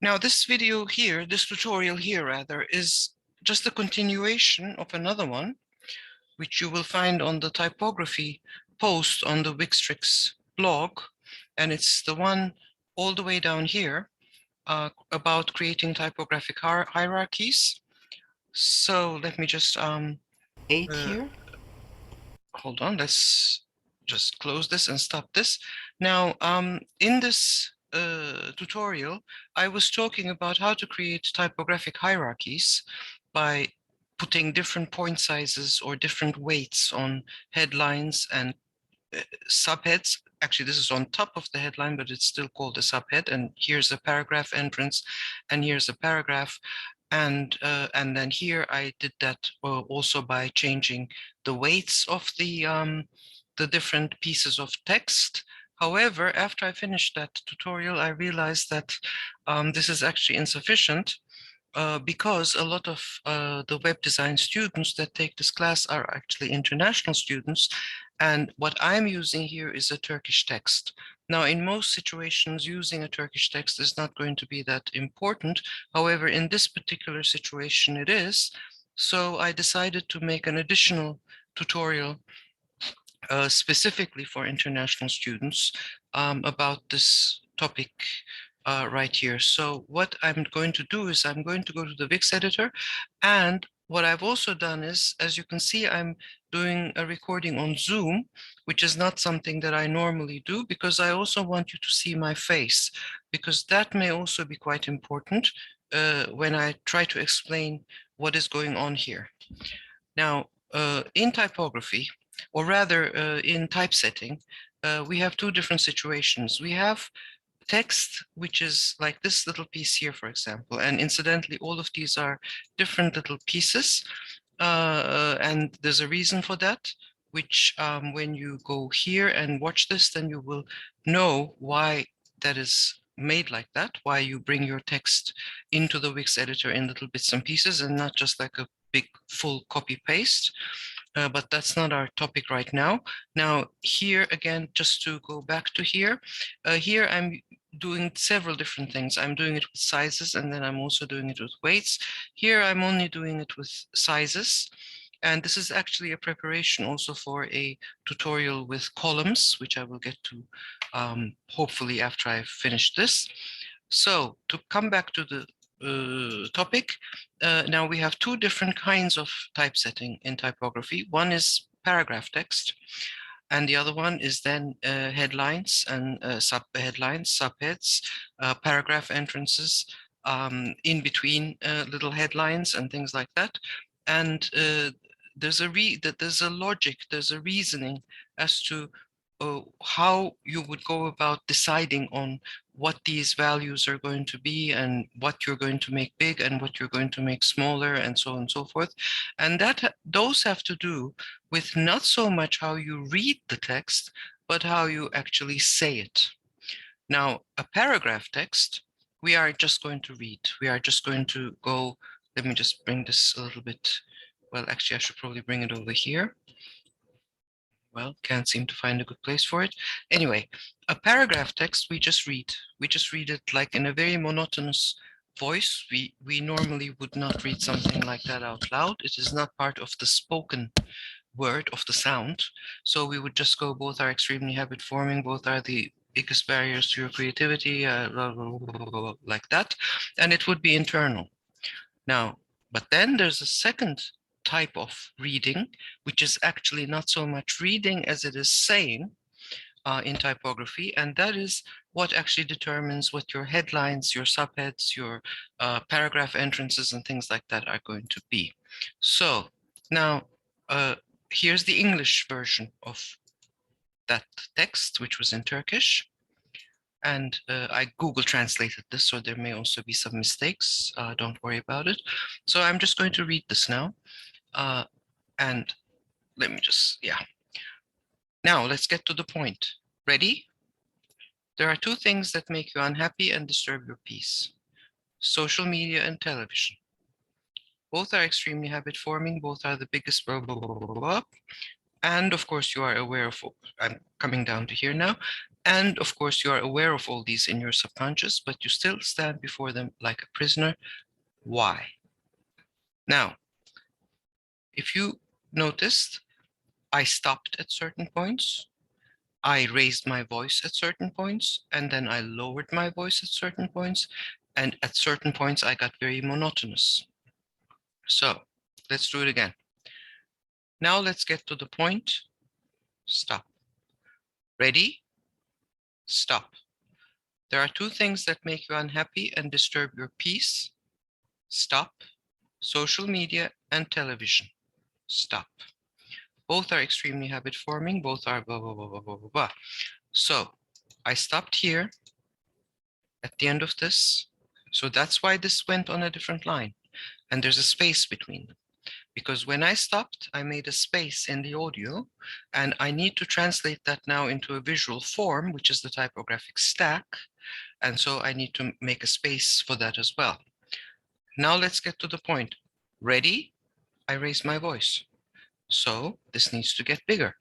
Now this video here, this tutorial here rather, is just a continuation of another one, which you will find on the typography post on the Wixtrix blog. And it's the one all the way down here about creating typographic hierarchies. So let me just here. Hold on, let's just close this and stop this. Now, in this tutorial, I was talking about how to create typographic hierarchies by putting different point sizes or different weights on headlines and subheads. Actually, this is on top of the headline, but it's still called a subhead. And here's a paragraph entrance, and here's a paragraph. And then here I did that also by changing the weights of the different pieces of text. However, after I finished that tutorial, I realized that this is actually insufficient because a lot of the web design students that take this class are actually international students. And what I'm using here is a Turkish text. Now, in most situations, using a Turkish text is not going to be that important. However, in this particular situation, it is. So I decided to make an additional tutorial specifically for international students about this topic right here. So what I'm going to do is I'm going to go to the Vix Editor, and what I've also done is, as you can see, I'm doing a recording on Zoom, which is not something that I normally do, because I also want you to see my face, because that may also be quite important when I try to explain what is going on here. Now, in typography, or rather in typesetting, we have two different situations. We have text, which is like this little piece here, for example. And incidentally, all of these are different little pieces. And there's a reason for that, which when you go here and watch this, then you will know why that is made like that, why you bring your text into the Wix editor in little bits and pieces and not just like a big full copy paste. But that's not our topic right now. Now here again, just to go back to here, here I'm doing several different things. I'm doing it with sizes, and then I'm also doing it with weights. Here I'm only doing it with sizes. And this is actually a preparation also for a tutorial with columns, which I will get to hopefully after I've finished this. So to come back to the topic, now we have two different kinds of typesetting in typography. One is paragraph text, and the other one is then headlines and sub-headlines, subheads, paragraph entrances, in between little headlines and things like that. And there's a logic, there's a reasoning as to how you would go about deciding on what these values are going to be and what you're going to make big and what you're going to make smaller and so on and so forth. And those have to do with not so much how you read the text, but how you actually say it. Now, a paragraph text, we are just going to read. We are just going to go, let me just bring this a little bit. Well, actually, I should probably bring it over here. Well, can't seem to find a good place for it. Anyway, a paragraph text, we just read. We just read it like in a very monotonous voice. We normally would not read something like that out loud. It is not part of the spoken word of the sound. So we would just go, both are extremely habit forming, both are the biggest barriers to your creativity, like that. And it would be internal. Now, but then there's a second type of reading, which is actually not so much reading as it is saying in typography, and that is what actually determines what your headlines, your subheads, your paragraph entrances and things like that are going to be. So now here's the English version of that text, which was in Turkish. And I Google translated this, so there may also be some mistakes. Don't worry about it. So I'm just going to read this now. And let me just, yeah. Now let's get to the point. Ready? There are two things that make you unhappy and disturb your peace: social media and television. Both are extremely habit forming, both are the biggest blah. And of course, you are aware of, I'm coming down to here now, And of course, you are aware of all these in your subconscious, but you still stand before them like a prisoner. Why? Now, if you noticed, I stopped at certain points. I raised my voice at certain points, and then I lowered my voice at certain points. And at certain points, I got very monotonous. So let's do it again. Now let's get to the point. Stop. Ready? Stop. There are two things that make you unhappy and disturb your peace. Stop. Social media and television. Stop. Both are extremely habit forming. Both are blah, blah, blah, blah, blah, blah, blah. So I stopped here at the end of this. So that's why this went on a different line. And there's a space between them. Because when I stopped, I made a space in the audio, and I need to translate that now into a visual form, which is the typographic stack. And so I need to make a space for that as well. Now let's get to the point. Ready? I raise my voice. So this needs to get bigger,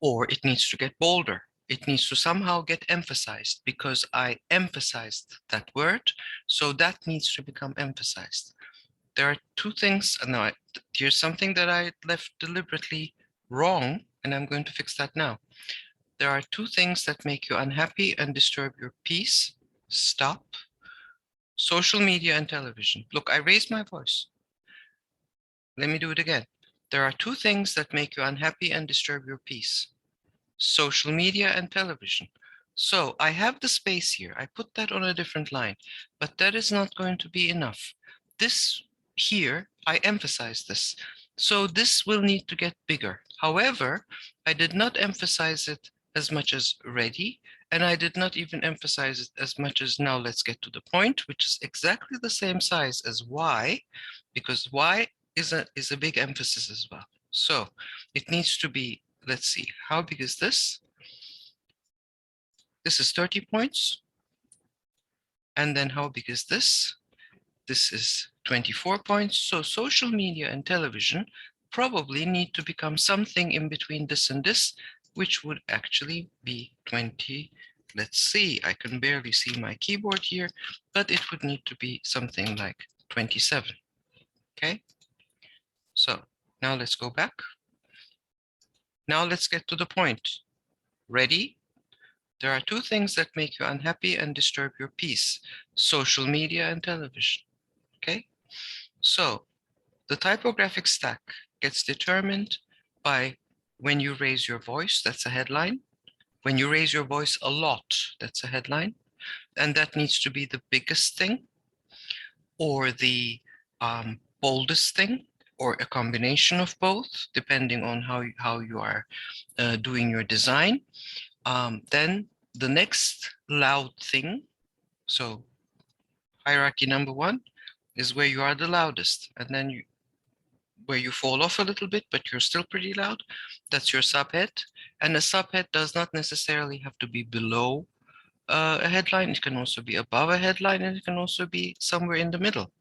or it needs to get bolder. It needs to somehow get emphasized because I emphasized that word. So that needs to become emphasized. There are two things. Now, here's something that I left deliberately wrong, and I'm going to fix that now. There are two things that make you unhappy and disturb your peace. Stop. Social media and television. Look, I raised my voice. Let me do it again. There are two things that make you unhappy and disturb your peace. Social media and television. So I have the space here. I put that on a different line, but that is not going to be enough. This here, I emphasize this. So this will need to get bigger. However, I did not emphasize it as much as ready, and I did not even emphasize it as much as now let's get to the point, which is exactly the same size as why, because why is a big emphasis as well. So it needs to be, let's see, how big is this? This is 30 points. And then how big is this? This is 24 points. So social media and television probably need to become something in between this and this, which would actually be 20. Let's see, I can barely see my keyboard here, but it would need to be something like 27. Okay, so now let's go back. Now let's get to the point. Ready? There are two things that make you unhappy and disturb your peace: social media and television. Okay, so the typographic stack gets determined by when you raise your voice, that's a headline. When you raise your voice a lot, that's a headline. And that needs to be the biggest thing, or the boldest thing, or a combination of both, depending on how you are doing your design. Then the next loud thing, so hierarchy number one, is where you are the loudest. And then where you fall off a little bit, but you're still pretty loud, that's your subhead. And a subhead does not necessarily have to be below a headline. It can also be above a headline, and it can also be somewhere in the middle.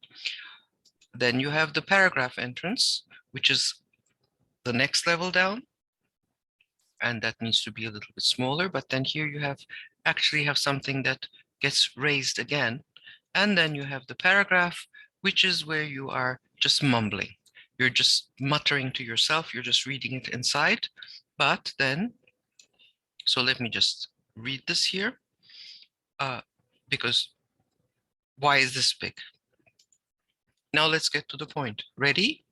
Then you have the paragraph entrance, which is the next level down, and that needs to be a little bit smaller. But then here you actually have something that gets raised again. And then you have the paragraph, which is where you are just mumbling. You're just muttering to yourself. You're just reading it inside. But then, so let me just read this here, because why is this big? Now let's get to the point. Ready?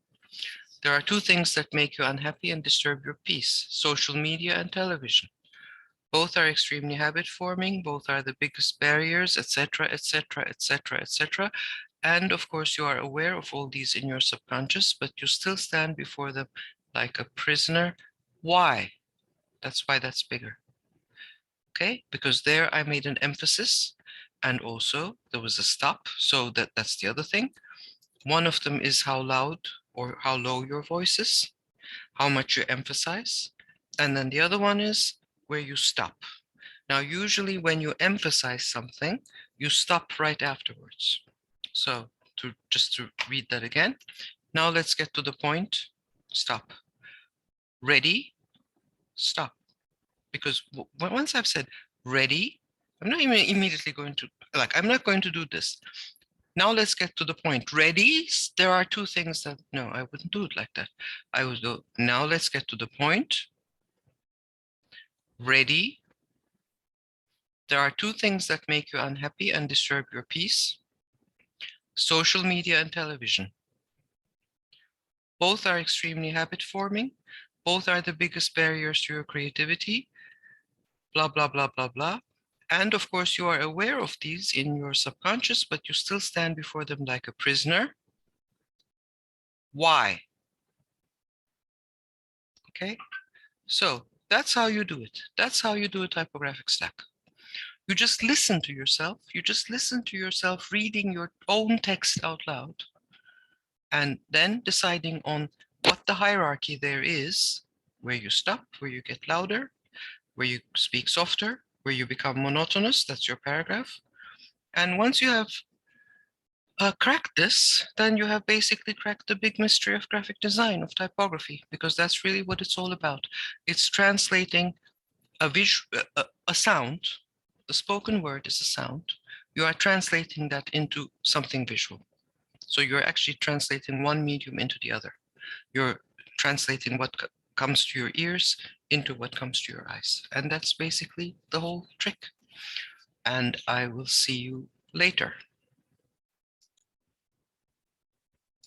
There are two things that make you unhappy and disturb your peace: social media and television. Both are extremely habit forming. Both are the biggest barriers, etc., etc., etc., etc. And of course, you are aware of all these in your subconscious, but you still stand before them like a prisoner. Why? That's why that's bigger. Okay, because there I made an emphasis, and also there was a stop. So that's the other thing. One of them is how loud or how low your voice is, how much you emphasize. And then the other one is where you stop. Now, usually when you emphasize something, you stop right afterwards. So just to read that again. Now let's get to the point. Stop. Ready? Stop. because once I've said ready, I'm not even immediately going to, like, I'm not going to do this. Now let's get to the point. Ready? There are two things that, no, I wouldn't do it like that. I would go, now let's get to the point. Ready? There are two things that make you unhappy and disturb your peace. Social media and television. Both are extremely habit forming. Both are the biggest barriers to your creativity. Blah, blah, blah, blah, blah. And of course, you are aware of these in your subconscious, but you still stand before them like a prisoner. Why? Okay, so that's how you do it. That's how you do a typographic stack. You just listen to yourself. You just listen to yourself reading your own text out loud, and then deciding on what the hierarchy there is, where you stop, where you get louder, where you speak softer, where you become monotonous. That's your paragraph. And once you have cracked this, then you have basically cracked the big mystery of graphic design, of typography, because that's really what it's all about. It's translating a sound. The spoken word is a sound. You are translating that into something visual. So you're actually translating one medium into the other. You're translating what comes to your ears into what comes to your eyes. And that's basically the whole trick. And I will see you later.